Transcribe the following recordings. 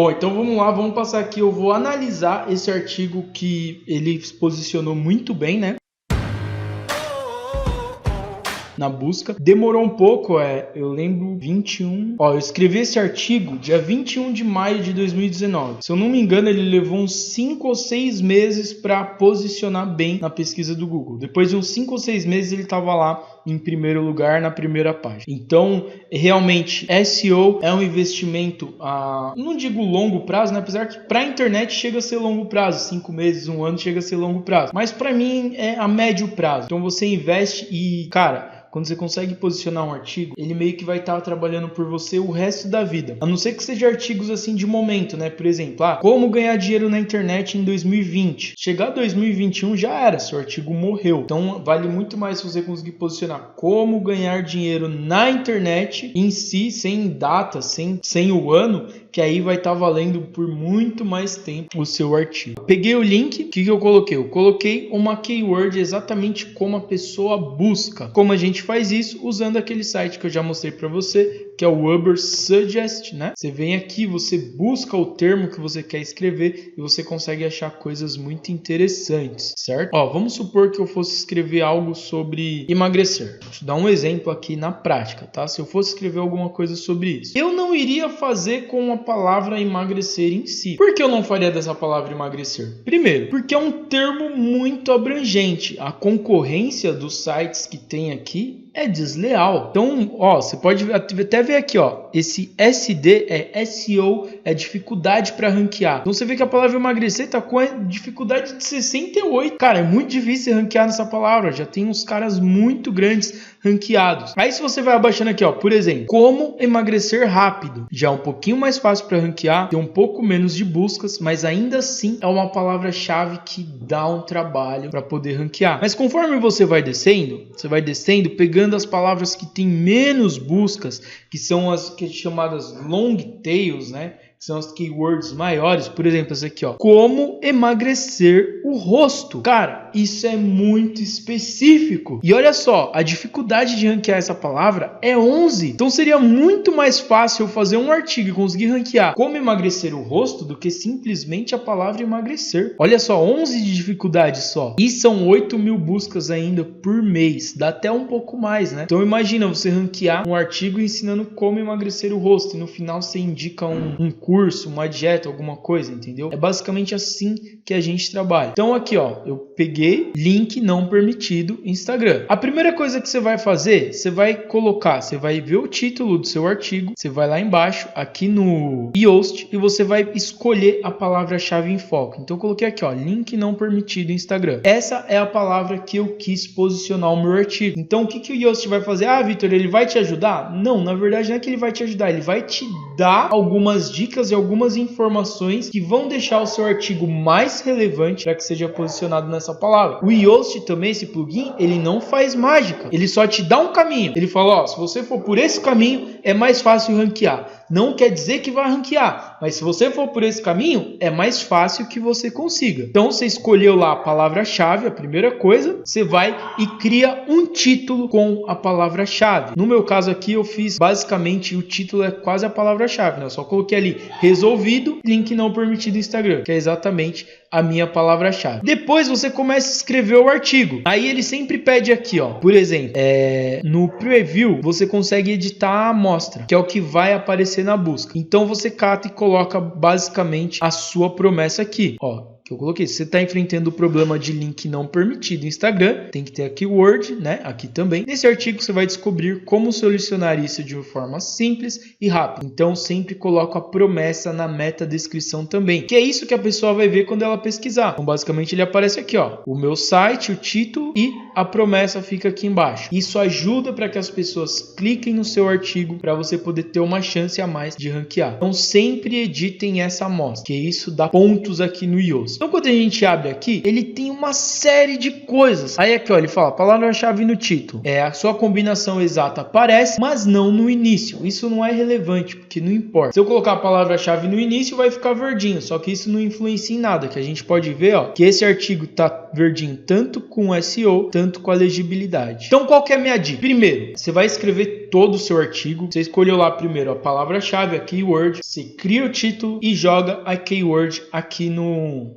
Bom, então vamos lá, vamos passar aqui. Eu vou analisar esse artigo que ele se posicionou muito bem, né? Na busca. Demorou um pouco, eu lembro 21... eu escrevi esse artigo dia 21 de maio de 2019. Se eu não me engano, ele levou uns 5 ou 6 meses para posicionar bem na pesquisa do Google. Depois de uns 5 ou 6 meses, ele estava lá em primeiro lugar, na primeira página. Então, realmente, SEO é um investimento não digo longo prazo, né? Apesar que para a internet chega a ser longo prazo. 5 meses, 1 ano chega a ser longo prazo. Mas para mim é a médio prazo. Então, você investe e, cara... Quando você consegue posicionar um artigo, ele meio que vai estar trabalhando por você o resto da vida. A não ser que seja artigos assim de momento, né? Por exemplo, como ganhar dinheiro na internet em 2020. Chegar 2021 já era, seu artigo morreu. Então vale muito mais se você conseguir posicionar como ganhar dinheiro na internet em si, sem data, sem o ano, que aí vai estar valendo por muito mais tempo o seu artigo. Peguei o link, o que eu coloquei? Eu coloquei uma keyword exatamente como a pessoa busca. Como a gente faz isso? Usando aquele site que eu já mostrei para você, que é o Ubersuggest, né? Você vem aqui, você busca o termo que você quer escrever e você consegue achar coisas muito interessantes, certo? Vamos supor que eu fosse escrever algo sobre emagrecer. Vou te dar um exemplo aqui na prática, tá? Se eu fosse escrever alguma coisa sobre isso, eu não iria fazer com a palavra emagrecer em si. Por que eu não faria dessa palavra emagrecer? Primeiro, porque é um termo muito abrangente. A concorrência dos sites que tem aqui é desleal. Então, você pode até ver aqui, esse SD é SEO, é dificuldade para ranquear. Então você vê que a palavra emagrecer tá com a dificuldade de 68. Cara, é muito difícil ranquear nessa palavra. Já tem uns caras muito grandes ranqueados. Aí se você vai abaixando aqui, por exemplo, como emagrecer rápido, já é um pouquinho mais fácil para ranquear, tem um pouco menos de buscas, mas ainda assim é uma palavra-chave que dá um trabalho para poder ranquear. Mas conforme você vai descendo, pegando as palavras que tem menos buscas, que são as chamadas long tails, né? Que são as keywords maiores. Por exemplo, essa aqui, como emagrecer o rosto. Cara, isso é muito específico. E olha só, a dificuldade de ranquear essa palavra é 11. Então seria muito mais fácil eu fazer um artigo e conseguir ranquear como emagrecer o rosto do que simplesmente a palavra emagrecer. Olha só, 11 de dificuldade só. E são 8.000 buscas ainda por mês. Dá até um pouco mais, né? Então imagina você ranquear um artigo ensinando como emagrecer o rosto e no final você indica um curso, uma dieta, alguma coisa, entendeu? É basicamente assim que a gente trabalha. Então aqui, eu peguei link não permitido Instagram. A primeira coisa que você vai fazer, você vai ver o título do seu artigo, você vai lá embaixo, aqui no Yoast, e você vai escolher a palavra-chave em foco. Então eu coloquei aqui, link não permitido Instagram. Essa é a palavra que eu quis posicionar o meu artigo. Então o que o Yoast vai fazer? Vitor, ele vai te ajudar? Não, na verdade não é que ele vai te ajudar, ele vai te dar algumas dicas e algumas informações que vão deixar o seu artigo mais relevante para que seja posicionado nessa palavra. O Yoast também, esse plugin, ele não faz mágica. Ele só te dá um caminho. Ele fala, se você for por esse caminho, é mais fácil ranquear. Não quer dizer que vai ranquear, mas se você for por esse caminho, é mais fácil que você consiga. Então você escolheu lá a palavra-chave, a primeira coisa, você vai e cria um título com a palavra-chave. No meu caso aqui, eu fiz basicamente, o título é quase a palavra-chave, né? Eu só coloquei ali, resolvido, link não permitido Instagram, que é exatamente a minha palavra-chave. Depois você começa a escrever o artigo. Aí ele sempre pede aqui, por exemplo, no preview você consegue editar a amostra, que é o que vai aparecer na busca. Então você cata e coloca basicamente a sua promessa aqui, que eu coloquei. Se você está enfrentando o problema de link não permitido no Instagram, tem que ter a keyword, né? Aqui também. Nesse artigo você vai descobrir como solucionar isso de uma forma simples e rápida. Então sempre coloco a promessa na meta descrição também, que é isso que a pessoa vai ver quando ela pesquisar. Então basicamente ele aparece aqui, o meu site, o título e a promessa fica aqui embaixo. Isso ajuda para que as pessoas cliquem no seu artigo para você poder ter uma chance a mais de ranquear. Então sempre editem essa amostra, que isso dá pontos aqui no Yoast. Então quando a gente abre aqui, ele tem uma série de coisas. Aí aqui, ele fala, palavra-chave no título. A sua combinação exata aparece, mas não no início. Isso não é relevante, porque não importa. Se eu colocar a palavra-chave no início, vai ficar verdinho. Só que isso não influencia em nada, que a gente pode ver, que esse artigo tá verdinho tanto com SEO, tanto com a legibilidade. Então qual que é a minha dica? Primeiro, você vai escrever todo o seu artigo. Você escolheu lá primeiro a palavra-chave, a keyword, você cria o título e joga a keyword aqui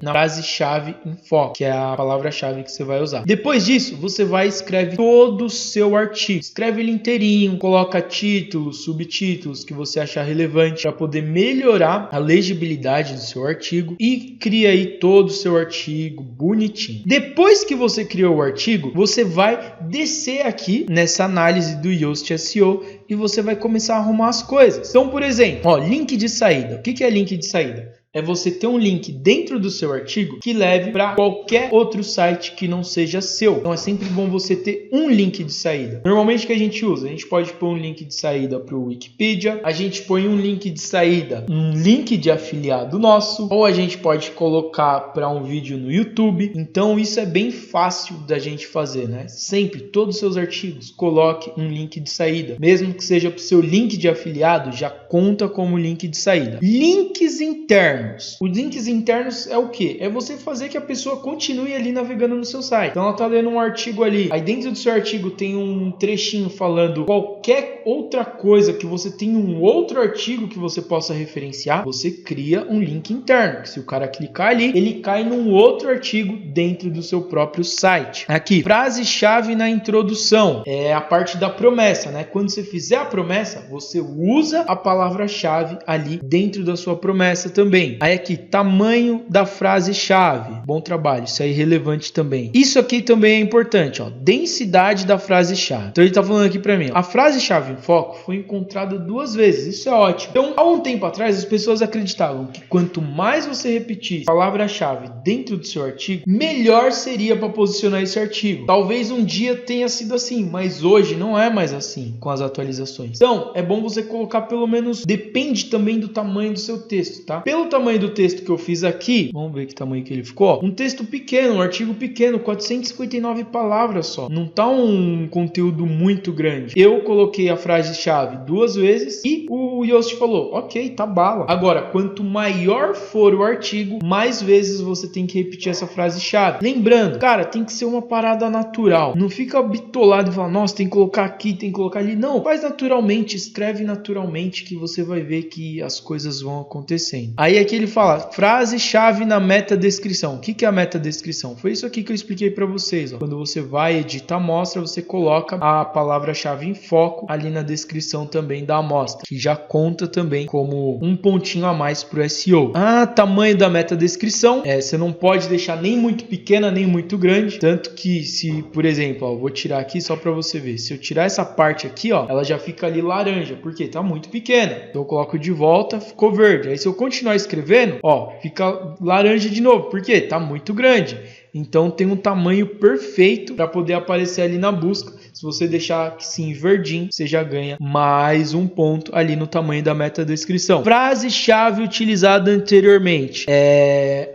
na frase-chave em foco, que é a palavra-chave que você vai usar. Depois disso, você vai e escreve todo o seu artigo. Escreve ele inteirinho, coloca títulos, subtítulos que você achar relevante para poder melhorar a legibilidade do seu artigo e cria aí todo o seu artigo bonitinho. Depois que você criou o artigo, você vai descer aqui nessa análise do Yoast SEO e você vai começar a arrumar as coisas. Então, por exemplo, link de saída. O que é link de saída? É você ter um link dentro do seu artigo que leve para qualquer outro site que não seja seu. Então é sempre bom você ter um link de saída. Normalmente o que a gente usa? A gente pode pôr um link de saída para o Wikipedia, a gente põe um link de saída, um link de afiliado nosso, ou a gente pode colocar para um vídeo no YouTube. Então isso é bem fácil da gente fazer, né? Sempre, todos os seus artigos, coloque um link de saída. Mesmo que seja para o seu link de afiliado, já conta como link de saída. Links internos. Os links internos é o que? É você fazer que a pessoa continue ali navegando no seu site. Então ela está lendo um artigo ali, aí dentro do seu artigo tem um trechinho falando qualquer outra coisa, que você tem um outro artigo que você possa referenciar, você cria um link interno, que se o cara clicar ali, ele cai num outro artigo dentro do seu próprio site. Aqui, frase-chave na introdução, é a parte da promessa, né? Quando você fizer a promessa, você usa a palavra-chave ali dentro da sua promessa também. Aí aqui, tamanho da frase-chave. Bom trabalho, isso aí é relevante também. Isso aqui também é importante, densidade da frase-chave. Então ele está falando aqui para mim, a frase-chave em foco foi encontrada 2 vezes, isso é ótimo. Então, há um tempo atrás, as pessoas acreditavam que quanto mais você repetir a palavra-chave dentro do seu artigo, melhor seria para posicionar esse artigo. Talvez um dia tenha sido assim, mas hoje não é mais assim com as atualizações. Então, é bom você colocar pelo menos, depende também do tamanho do seu texto, tá? Pelo tamanho do texto que eu fiz aqui, vamos ver que tamanho que ele ficou, um texto pequeno, um artigo pequeno, 459 palavras só, não tá um conteúdo muito grande. Eu coloquei a frase-chave 2 vezes e o Yoast falou, ok, tá bala. Agora, quanto maior for o artigo, mais vezes você tem que repetir essa frase-chave. Lembrando, cara, tem que ser uma parada natural, não fica bitolado e fala, nossa, tem que colocar aqui, tem que colocar ali. Não, faz naturalmente, escreve naturalmente que você vai ver que as coisas vão acontecendo. Aí aqui ele fala, frase-chave na meta-descrição. O que é a meta-descrição? Foi isso aqui que eu expliquei para vocês. Quando você vai editar a amostra, você coloca a palavra-chave em foco ali na descrição também da amostra, que já conta também como um pontinho a mais para o SEO. Tamanho da meta-descrição. Você não pode deixar nem muito pequena, nem muito grande. Tanto que se, por exemplo, vou tirar aqui só para você ver. Se eu tirar essa parte aqui, ela já fica ali laranja, porque tá muito pequena. Então eu coloco de volta, ficou verde. Aí se eu continuar escrevendo, fica laranja de novo, porque tá muito grande. Então tem um tamanho perfeito para poder aparecer ali na busca. Se você deixar assim verdinho, você já ganha mais um ponto ali no tamanho da meta-descrição. Frase-chave utilizada anteriormente.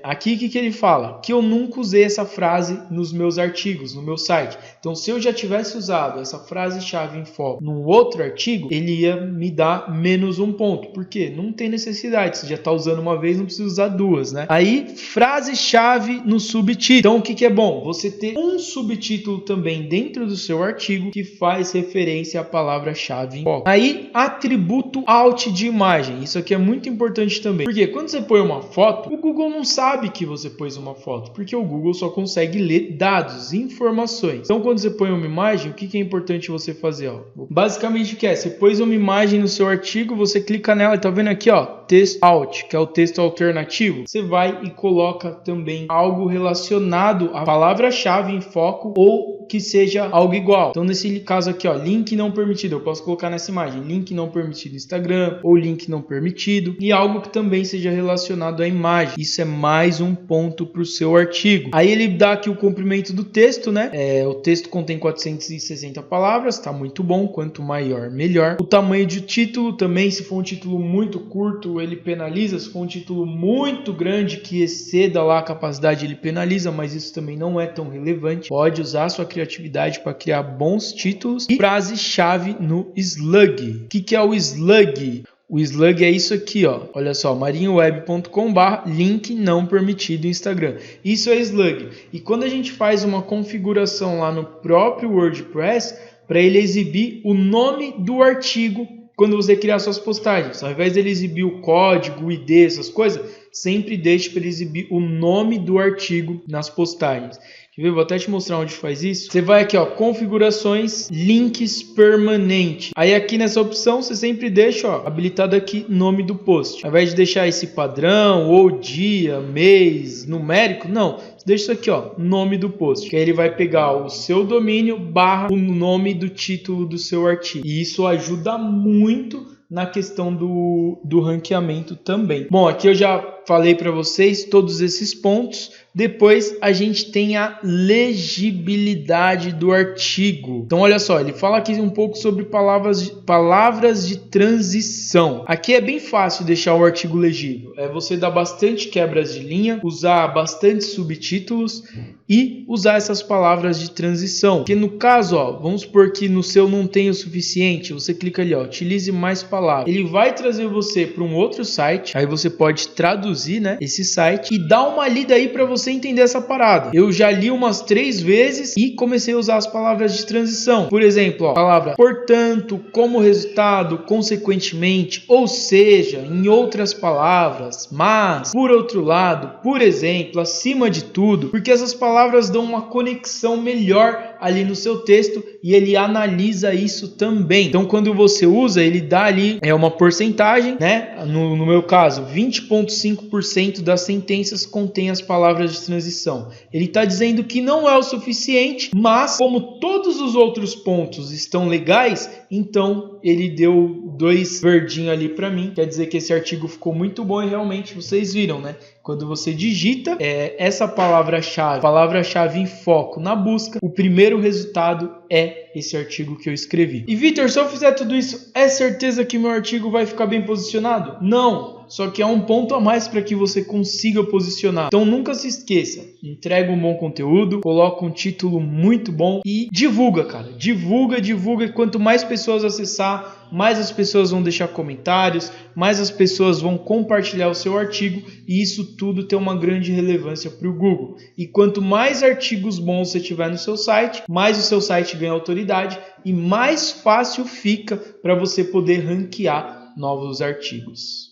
Aqui o que ele fala? Que eu nunca usei essa frase nos meus artigos, no meu site. Então se eu já tivesse usado essa frase-chave em foco num outro artigo, ele ia me dar menos um ponto. Por quê? Não tem necessidade. Você já está usando uma vez, não precisa usar 2, né? Aí, frase-chave no subtítulo. Então o que é bom? Você ter um subtítulo também dentro do seu artigo que faz referência à palavra-chave em foco. Aí, atributo alt de imagem. Isso aqui é muito importante também. Porque quando você põe uma foto, o Google não sabe que você pôs uma foto. Porque o Google só consegue ler dados, informações. Então quando você põe uma imagem, o que é importante você fazer? Basicamente o que é? Você pôs uma imagem no seu artigo, você clica nela e tá vendo aqui, texto alt, que é o texto alternativo. Você vai e coloca também algo relacionado à palavra-chave em foco ou que seja algo igual. Então nesse caso aqui, link não permitido, eu posso colocar nessa imagem, link não permitido no Instagram ou link não permitido e algo que também seja relacionado à imagem. Isso é mais um ponto para o seu artigo. Aí ele dá aqui o comprimento do texto, né? O texto contém 460 palavras, tá muito bom, quanto maior, melhor. O tamanho de título também, se for um título muito curto, ele penaliza, se for um título muito grande que exceda lá a capacidade, ele penaliza, mas isso também não é tão relevante. Pode usar a sua criatividade para criar bons títulos. E frase-chave no slug. O que é o slug? O slug é isso aqui, olha só, marinhoweb.com/link não permitido Instagram. Isso é slug. E quando a gente faz uma configuração lá no próprio WordPress, para ele exibir o nome do artigo quando você criar suas postagens. Ao invés de ele exibir o código, o ID, essas coisas, sempre deixe para ele exibir o nome do artigo nas postagens. Quer ver? Vou até te mostrar onde faz isso. Você vai aqui, ó, configurações, links permanente. Aí aqui nessa opção você sempre deixa, ó, habilitado aqui nome do post. Ao invés de deixar esse padrão ou dia, mês, numérico, não. Deixa isso aqui, ó, nome do post. Que aí ele vai pegar o seu domínio / o nome do título do seu artigo. E isso ajuda muito na questão do ranqueamento também. Bom, aqui eu já falei para vocês todos esses pontos. Depois a gente tem a legibilidade do artigo. Então olha só, ele fala aqui um pouco sobre palavras de transição. Aqui é bem fácil deixar o artigo legível. É você dar bastante quebras de linha, usar bastante subtítulos e usar essas palavras de transição. Porque no caso, ó, vamos supor que no seu não tem o suficiente, você clica ali, ó, utilize mais palavras. Ele vai trazer você para um outro site, aí você pode traduzir, né, esse site e dar uma lida aí para você entender essa parada. Eu já li umas 3 vezes e comecei a usar as palavras de transição. Por exemplo, ó, palavra portanto, como resultado, consequentemente, ou seja, em outras palavras, mas, por outro lado, por exemplo, acima de tudo, porque essas palavras dão uma conexão melhor ali no seu texto e ele analisa isso também. Então quando você usa, ele dá ali uma porcentagem, né? No meu caso, 20,5% das sentenças contém as palavras de transição. Ele está dizendo que não é o suficiente, mas como todos os outros pontos estão legais, então ele deu 2 verdinhos ali para mim. Quer dizer que esse artigo ficou muito bom e realmente vocês viram, né? Quando você digita essa palavra-chave em foco na busca, o primeiro resultado é esse artigo que eu escrevi. E Vitor, se eu fizer tudo isso, é certeza que meu artigo vai ficar bem posicionado? Não! Só que há um ponto a mais para que você consiga posicionar. Então nunca se esqueça, entrega um bom conteúdo, coloca um título muito bom e divulga, cara. Divulga. E quanto mais pessoas acessar, mais as pessoas vão deixar comentários, mais as pessoas vão compartilhar o seu artigo e isso tudo tem uma grande relevância para o Google. E quanto mais artigos bons você tiver no seu site, mais o seu site ganha autoridade e mais fácil fica para você poder ranquear novos artigos.